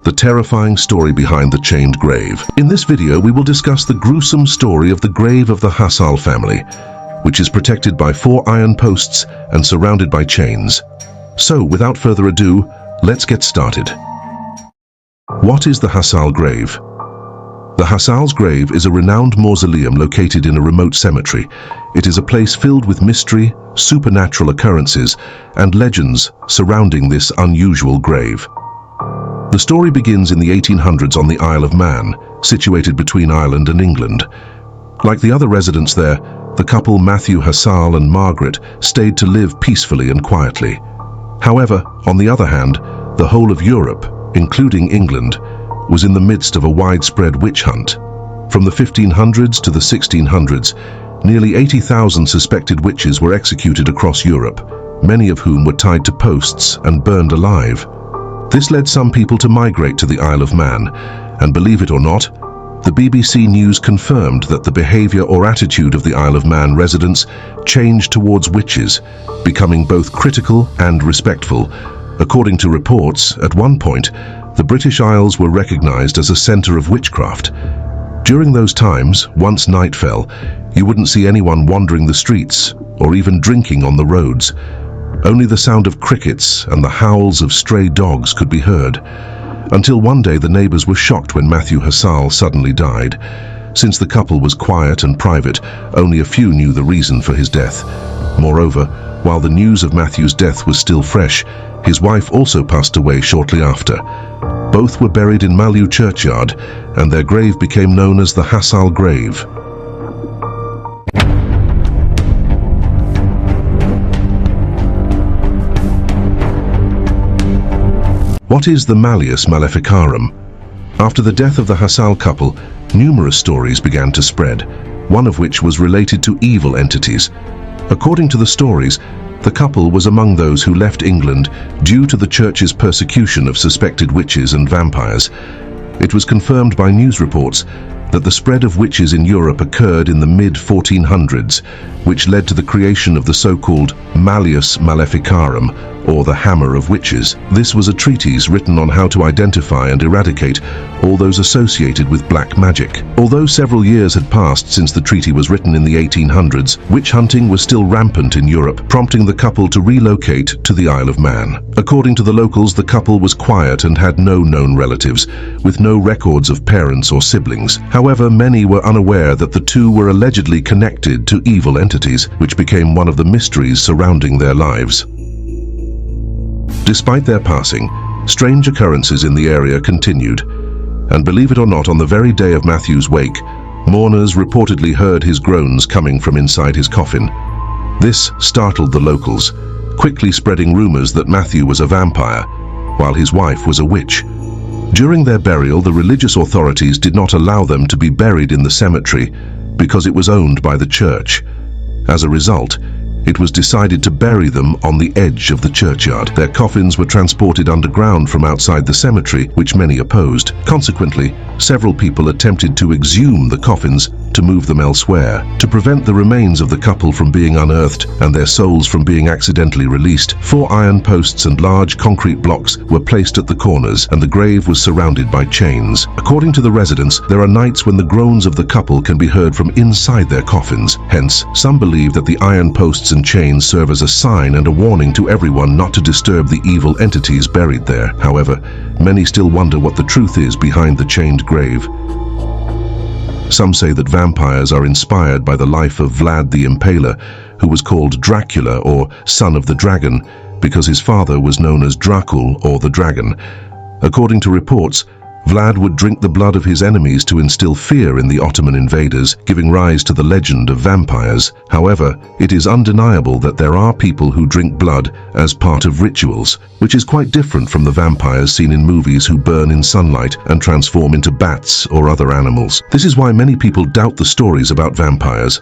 the terrifying story behind the chained grave. In this video, we will discuss the gruesome story of the grave of the Hassal family, which is protected by 4 iron posts and surrounded by chains. So, without further ado, let's get started. What is the Hassal grave? The Hassal's grave is a renowned mausoleum located in a remote cemetery. It is a place filled with mystery, supernatural occurrences, and legends surrounding this unusual grave. The story begins in the 1800s on the Isle of Man, situated between Ireland and England. Like the other residents there, the couple Matthew Hassal and Margaret stayed to live peacefully and quietly. However, on the other hand, the whole of Europe, including England, was in the midst of a widespread witch hunt. From the 1500s to the 1600s, nearly 80,000 suspected witches were executed across Europe, many of whom were tied to posts and burned alive. This led some people to migrate to the Isle of Man, and believe it or not, the BBC News confirmed that the behavior or attitude of the Isle of Man residents changed towards witches, becoming both critical and respectful. According to reports, at one point, the British Isles were recognized as a center of witchcraft. During those times, once night fell, you wouldn't see anyone wandering the streets or even drinking on the roads. Only the sound of crickets and the howls of stray dogs could be heard. Until one day the neighbors were shocked when Matthew Hassal suddenly died. Since the couple was quiet and private, only a few knew the reason for his death. Moreover, while the news of Matthew's death was still fresh, his wife also passed away shortly after. Both were buried in Mallow churchyard, and their grave became known as the Hassal grave. What is the Malleus Maleficarum? After the death of the Hassal couple, numerous stories began to spread, one of which was related to evil entities. According to the stories, the couple was among those who left England due to the church's persecution of suspected witches and vampires. It was confirmed by news reports that the spread of witches in Europe occurred in the mid-1400s, which led to the creation of the so-called Malleus Maleficarum, or the Hammer of Witches. This was a treatise written on how to identify and eradicate all those associated with black magic. Although several years had passed since the treaty was written in the 1800s, witch hunting was still rampant in Europe, prompting the couple to relocate to the Isle of Man. According to the locals, the couple was quiet and had no known relatives, with no records of parents or siblings. However, many were unaware that the two were allegedly connected to evil entities, which became one of the mysteries surrounding their lives. Despite their passing, strange occurrences in the area continued, and believe it or not, on the very day of Matthew's wake, mourners reportedly heard his groans coming from inside his coffin. This startled the locals, quickly spreading rumors that Matthew was a vampire, while his wife was a witch. During their burial, the religious authorities did not allow them to be buried in the cemetery because it was owned by the church. As a result, it was decided to bury them on the edge of the churchyard. Their coffins were transported underground from outside the cemetery, which many opposed. Consequently, several people attempted to exhume the coffins to move them elsewhere. To prevent the remains of the couple from being unearthed and their souls from being accidentally released, 4 iron posts and large concrete blocks were placed at the corners, and the grave was surrounded by chains. According to the residents, there are nights when the groans of the couple can be heard from inside their coffins. Hence, some believe that the iron posts and chains serve as a sign and a warning to everyone not to disturb the evil entities buried there. However, many still wonder what the truth is behind the chained grave. Some say that vampires are inspired by the life of Vlad the Impaler, who was called Dracula, or Son of the Dragon, because his father was known as Dracul, or the Dragon. According to reports, Vlad would drink the blood of his enemies to instill fear in the Ottoman invaders, giving rise to the legend of vampires. However, it is undeniable that there are people who drink blood as part of rituals, which is quite different from the vampires seen in movies who burn in sunlight and transform into bats or other animals. This is why many people doubt the stories about vampires.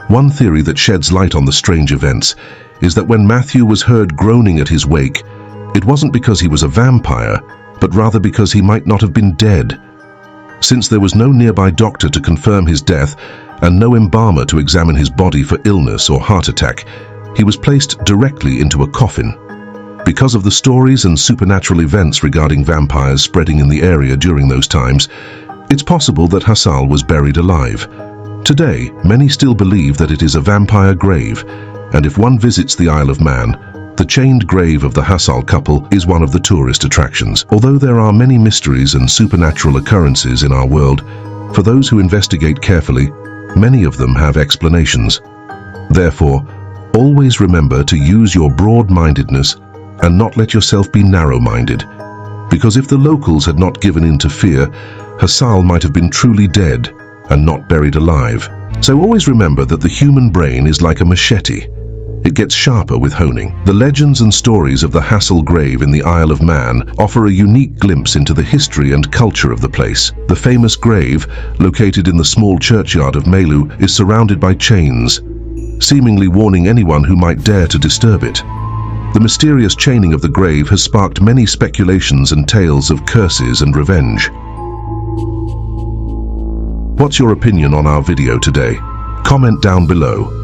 One theory that sheds light on the strange events is that when Matthew was heard groaning at his wake, it wasn't because he was a vampire, but rather because he might not have been dead. Since there was no nearby doctor to confirm his death and no embalmer to examine his body for illness or heart attack, he was placed directly into a coffin. Because of the stories and supernatural events regarding vampires spreading in the area during those times, it's possible that Hassal was buried alive. Today, many still believe that it is a vampire grave, and if one visits the Isle of Man, the chained grave of the Hassal couple is one of the tourist attractions. Although there are many mysteries and supernatural occurrences in our world, for those who investigate carefully, many of them have explanations. Therefore, always remember to use your broad-mindedness and not let yourself be narrow-minded. Because if the locals had not given in to fear, Hassal might have been truly dead and not buried alive. So always remember that the human brain is like a machete. It gets sharper with honing. The legends and stories of the Hassal grave in the Isle of Man offer a unique glimpse into the history and culture of the place. The famous grave, located in the small churchyard of Melu, is surrounded by chains, seemingly warning anyone who might dare to disturb it. The mysterious chaining of the grave has sparked many speculations and tales of curses and revenge. What's your opinion on our video today? Comment down below.